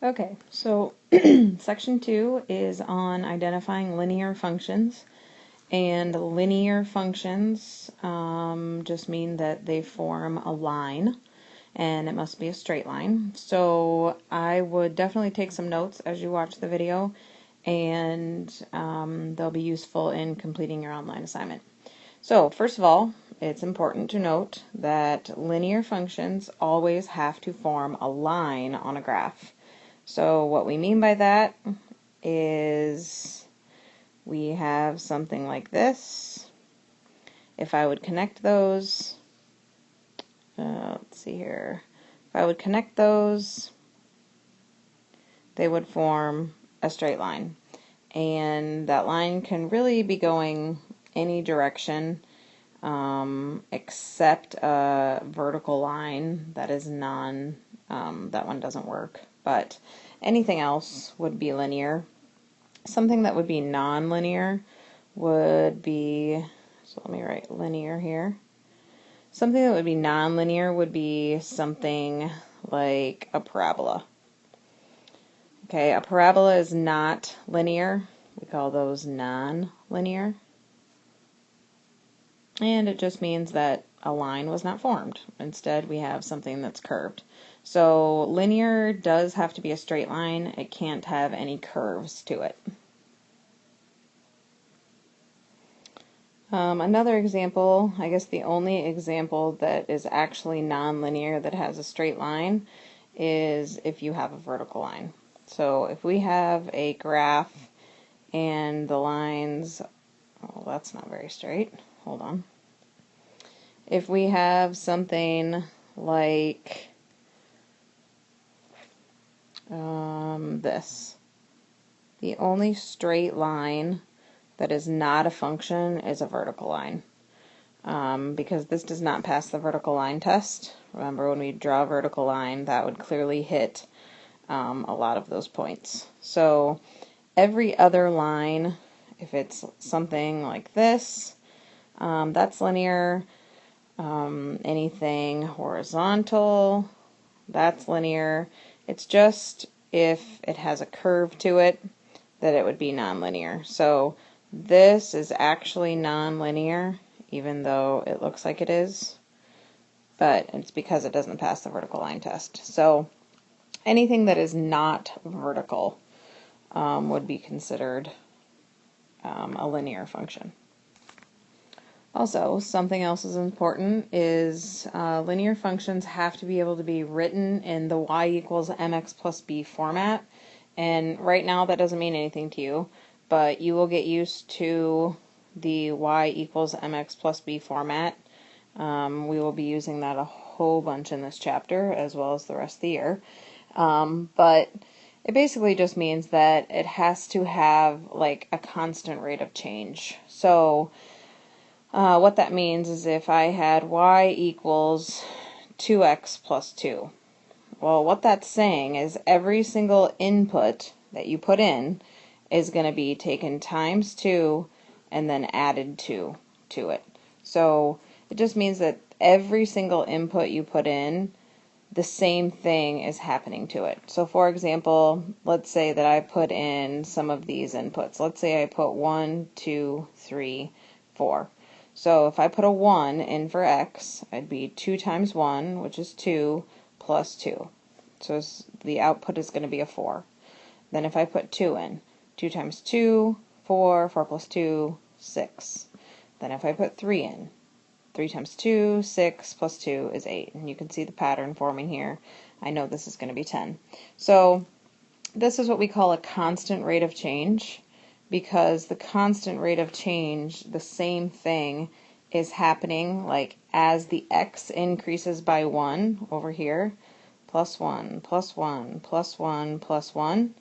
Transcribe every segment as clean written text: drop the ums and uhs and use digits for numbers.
Okay, so section 2 is on identifying linear functions. And linear functions just mean that they form a line, and it must be a straight line. So I would definitely take some notes as you watch the video, and they'll be useful in completing your online assignment. So first of all, it's important to note that linear functions always have to form a line on a graph. So what we mean by that is we have something like this. If I would connect those, let's see here, if I would connect those, they would form a straight line. And that line can really be going any direction except a vertical line that is that one doesn't work. But anything else would be linear. Something that would be non-linear would be, so let me write linear here. Something that would be non-linear would be something like a parabola. Okay, a parabola is not linear. We call those non-linear. And it just means that a line was not formed. Instead, we have something that's curved. So linear does have to be a straight line. It can't have any curves to it. Another example, I guess the only example that is actually non-linear that has a straight line is if you have a vertical line. So if we have a graph and the lines, oh, that's not very straight. Hold on. If we have something like this, the only straight line that is not a function is a vertical line, because this does not pass the vertical line test. Remember, when we draw a vertical line, that would clearly hit a lot of those points. So every other line, if it's something like this, that's linear. Anything horizontal, that's linear. It's just if it has a curve to it that it would be nonlinear. So this is actually nonlinear, even though it looks like it is, but it's because it doesn't pass the vertical line test. So anything that is not vertical would be considered a linear function. Also, something else is important is linear functions have to be able to be written in the y equals mx plus b format. And right now that doesn't mean anything to you, but you will get used to the y equals mx plus b format. We will be using that a whole bunch in this chapter as well as the rest of the year. But it basically just means that it has to have like a constant rate of change. So what that means is if I had y equals 2x plus 2. Well, what that's saying is every single input that you put in is going to be taken times 2 and then added 2 to it. So it just means that every single input you put in, the same thing is happening to it. So for example, let's say that I put in some of these inputs. Let's say I put 1, 2, 3, 4. So if I put a 1 in for x, I'd be 2 times 1, which is 2, plus 2. So the output is going to be a 4. Then if I put 2 in, 2 times 2, 4, 4 plus 2, 6. Then if I put 3 in, 3 times 2, 6 plus 2 is 8. And you can see the pattern forming here. I know this is going to be 10. So this is what we call a constant rate of change, because the constant rate of change, the same thing is happening like as the x increases by 1 over here, plus 1, plus 1, plus 1, plus 1.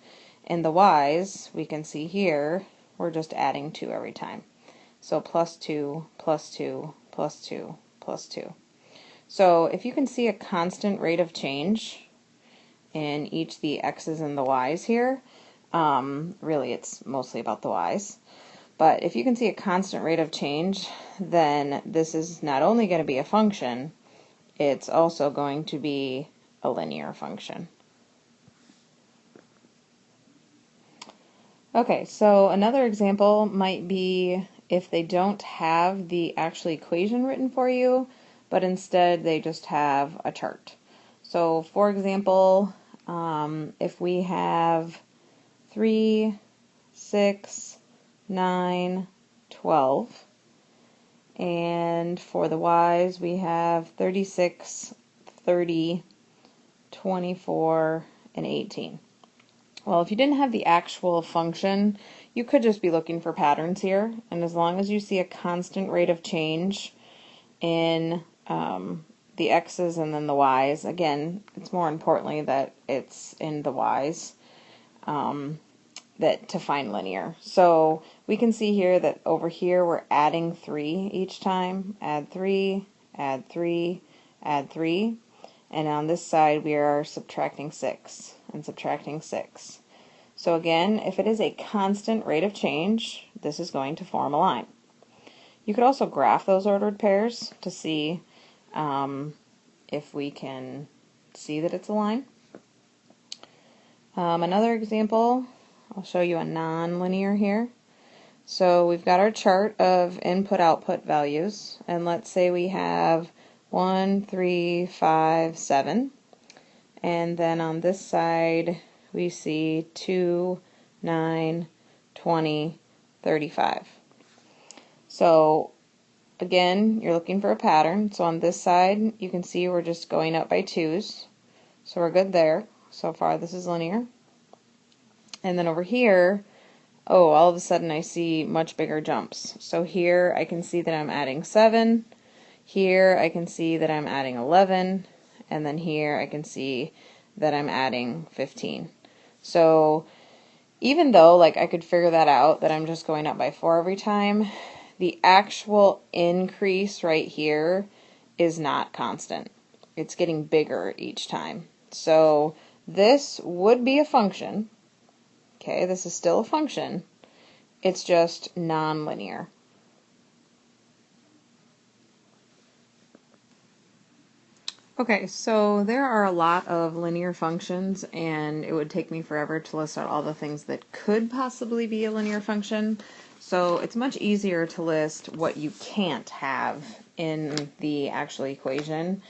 And the y's, we can see here, we're just adding 2 every time. So plus 2, plus 2, plus 2, plus 2. So if you can see a constant rate of change in each the x's and the y's here, really it's mostly about the y's. But if you can see a constant rate of change, then this is not only going to be a function, it's also going to be a linear function. Okay, so another example might be if they don't have the actual equation written for you, but instead they just have a chart. So for example, if we have 3, 6, 9, 12, and for the y's we have 36, 30, 24, and 18. Well, if you didn't have the actual function, you could just be looking for patterns here, and as long as you see a constant rate of change in the x's and then the y's, again, it's more importantly that it's in the y's, that to find linear. So we can see here that over here we're adding 3 each time. Add 3, add 3, add 3. And on this side we are subtracting 6 and subtracting 6. So again, if it is a constant rate of change, this is going to form a line. You could also graph those ordered pairs to see if we can see that it's a line. Another example, I'll show you a non-linear here. So we've got our chart of input-output values, and let's say we have 1, 3, 5, 7, and then on this side we see 2, 9, 20, 35. So again, you're looking for a pattern. So on this side you can see we're just going up by 2's, so we're good there. So far this is linear. And then over here, oh, all of a sudden I see much bigger jumps. So here I can see that I'm adding 7, here I can see that I'm adding 11, and then here I can see that I'm adding 15. So even though like I could figure that out, that I'm just going up by 4 every time, the actual increase right here is not constant. It's getting bigger each time. So this would be a function. Okay, this is still a function. It's just non-linear. Okay, so there are a lot of linear functions, and it would take me forever to list out all the things that could possibly be a linear function. So it's much easier to list what you can't have in the actual equation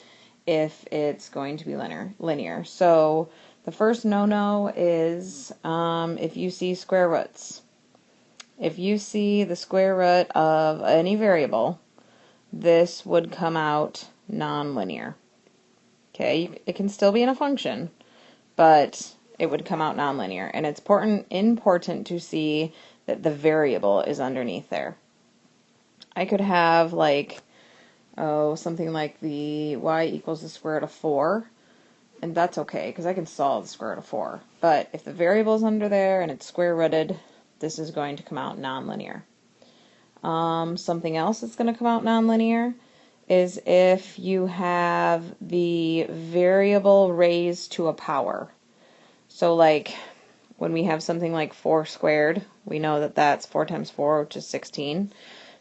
if it's going to be linear. So the first no-no is if you see square roots. If you see the square root of any variable, this would come out non-linear. Okay, it can still be in a function, but it would come out nonlinear. And it's important to see that the variable is underneath there. I could have like, something like the y equals the square root of 4, and that's okay because I can solve the square root of 4. But if the variable is under there and it's square rooted, this is going to come out nonlinear. Something else that's going to come out nonlinear is if you have the variable raised to a power. So like when we have something like 4 squared, we know that that's 4 times 4, which is 16.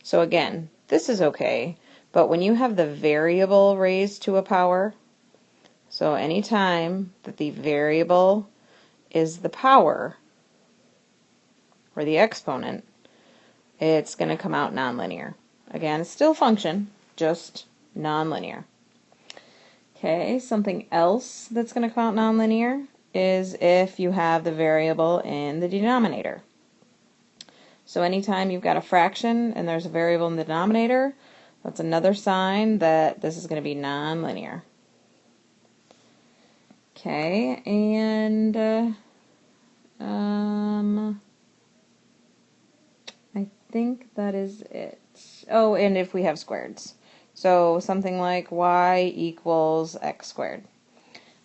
So again, this is okay, but when you have the variable raised to a power, so anytime that the variable is the power, or the exponent, it's going to come out nonlinear. Again, it's still a function, just nonlinear. Okay, something else that's going to come out nonlinear is if you have the variable in the denominator. So anytime you've got a fraction and there's a variable in the denominator, that's another sign that this is going to be nonlinear. Okay, and I think that is it. Oh, and if we have squareds. So something like y equals x squared.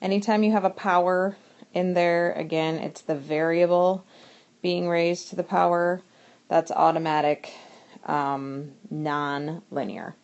Anytime you have a power in there, again, it's the variable being raised to the power. That's automatic non-linear.